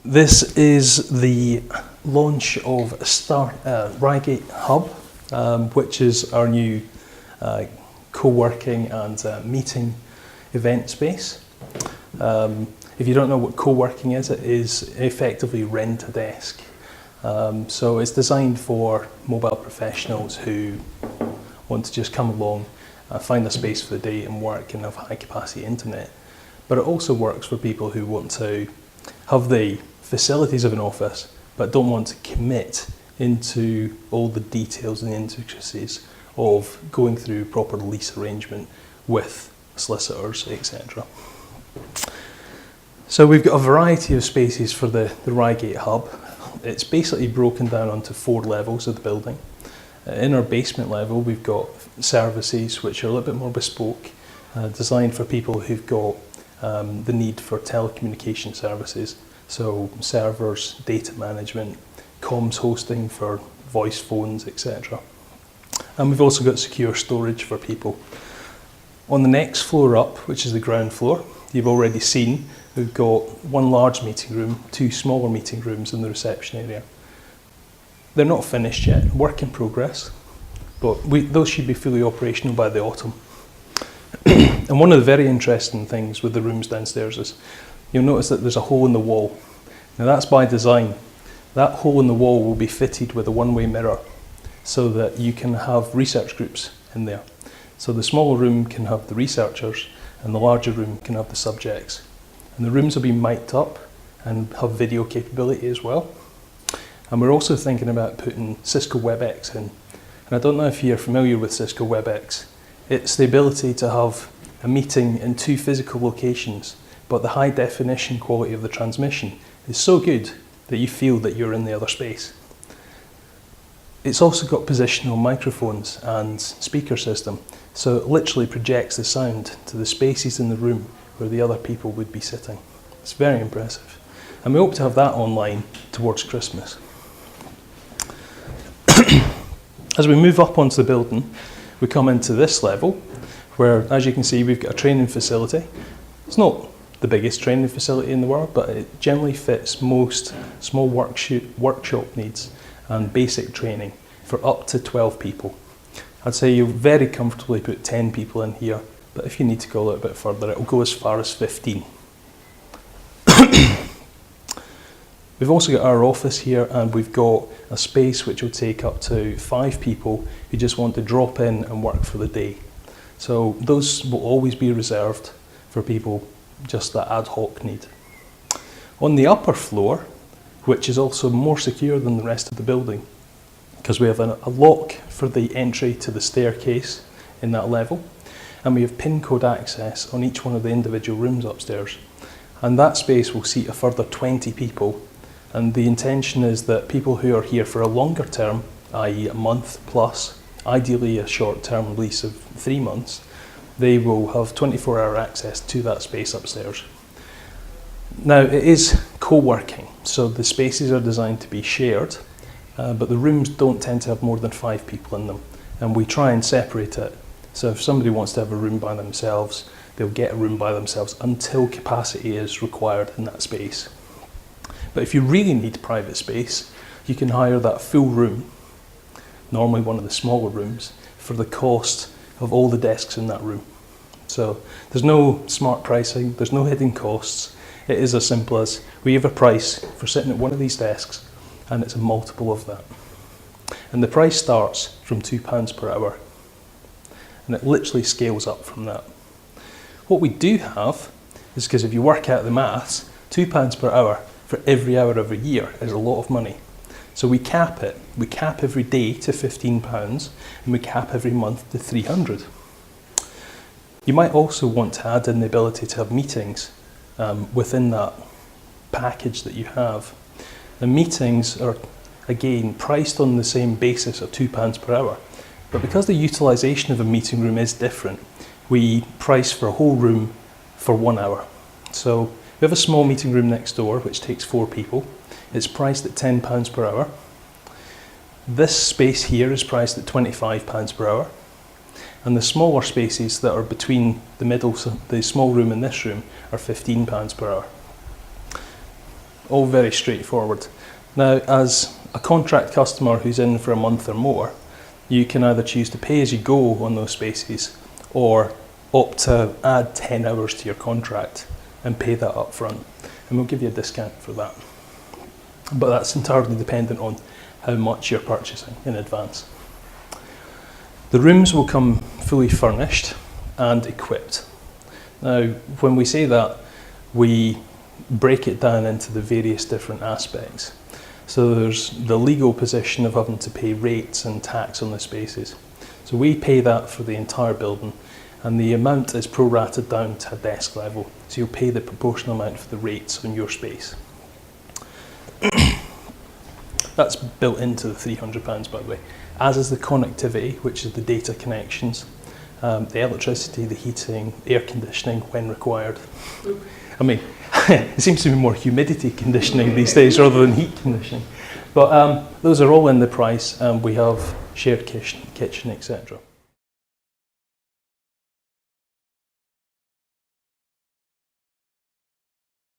This is the launch of Reigatehub, which is our new co-working and meeting event space. If you don't know what co-working is, it is effectively rent a desk. So it's designed for mobile professionals who want to just come along, find a space for the day and work and have high capacity internet. But it also works for people who want to have the facilities of an office but don't want to commit into all the details and the intricacies of going through proper lease arrangement with solicitors, etc. So we've got a variety of spaces for the Reigatehub. It's basically broken down onto 4 levels of the building. In our basement level, we've got services which are a little bit more bespoke, designed for people who've got the need for telecommunication services. So servers, data management, comms hosting for voice phones, etc. And we've also got secure storage for people. On the next floor up, which is the ground floor, you've already seen we've got 1 large meeting room, 2 smaller meeting rooms in the reception area. They're not finished yet, work in progress, but those should be fully operational by the autumn. And one of the very interesting things with the rooms downstairs is you'll notice that there's a hole in the wall. Now that's by design. That hole in the wall will be fitted with a one-way mirror so that you can have research groups in there. So the smaller room can have the researchers and the larger room can have the subjects. And the rooms will be mic'd up and have video capability as well. And we're also thinking about putting Cisco WebEx in. And I don't know if you're familiar with Cisco WebEx. It's the ability to have a meeting in 2 physical locations, but the high definition quality of the transmission is so good that you feel that you're in the other space. It's also got positional microphones and speaker system, so it literally projects the sound to the spaces in the room where the other people would be sitting. It's very impressive. And we hope to have that online towards Christmas. As we move up onto the building, we come into this level where, as you can see, we've got a training facility. It's not the biggest training facility in the world, but it generally fits most small workshop needs and basic training for up to 12 people. I'd say you'll very comfortably put 10 people in here, but if you need to go a little bit further, it'll go as far as 15. We've also got our office here, and we've got a space which will take up to 5 people who just want to drop in and work for the day. So those will always be reserved for people just that ad hoc need. On the upper floor, which is also more secure than the rest of the building, because we have a lock for the entry to the staircase in that level, and we have PIN code access on each one of the individual rooms upstairs. And that space will seat a further 20 people, and the intention is that people who are here for a longer term, i.e. a month plus, ideally a short-term lease of 3 months, they will have 24-hour access to that space upstairs. Now, it is co-working, so the spaces are designed to be shared, but the rooms don't tend to have more than 5 people in them, and we try and separate it. So if somebody wants to have a room by themselves, they'll get a room by themselves until capacity is required in that space. But if you really need private space, you can hire that full room, normally one of the smaller rooms, for the cost of all the desks in that room. So there's no smart pricing, there's no hidden costs. It is as simple as we have a price for sitting at one of these desks, and it's a multiple of that. And the price starts from £2 per hour, and it literally scales up from that. What we do have is, because if you work out the maths, £2 per hour for every hour of a year is a lot of money. So we cap it. We cap every day to £15, and we cap every month to £300. You might also want to add in the ability to have meetings within that package that you have. The meetings are, again, priced on the same basis of £2 per hour. But because the utilisation of a meeting room is different, we price for a whole room for 1 hour. So we have a small meeting room next door which takes 4 people. It's priced at £10 per hour. This space here is priced at £25 per hour. And the smaller spaces that are between the middle, so the small room and this room, are £15 per hour. All very straightforward. Now, as a contract customer who's in for a month or more, you can either choose to pay as you go on those spaces or opt to add 10 hours to your contract and pay that up front. And we'll give you a discount for that. But that's entirely dependent on how much you're purchasing in advance. The rooms will come fully furnished and equipped. Now, when we say that, we break it down into the various different aspects. So there's the legal position of having to pay rates and tax on the spaces. So we pay that for the entire building, and the amount is prorated down to a desk level. So you'll pay the proportional amount for the rates on your space. That's built into the £300, by the way, as is the connectivity, which is the data connections, the electricity, the heating, air conditioning when required. I mean, it seems to be more humidity conditioning these days rather than heat conditioning. But those are all in the price, and we have shared kitchen, etc.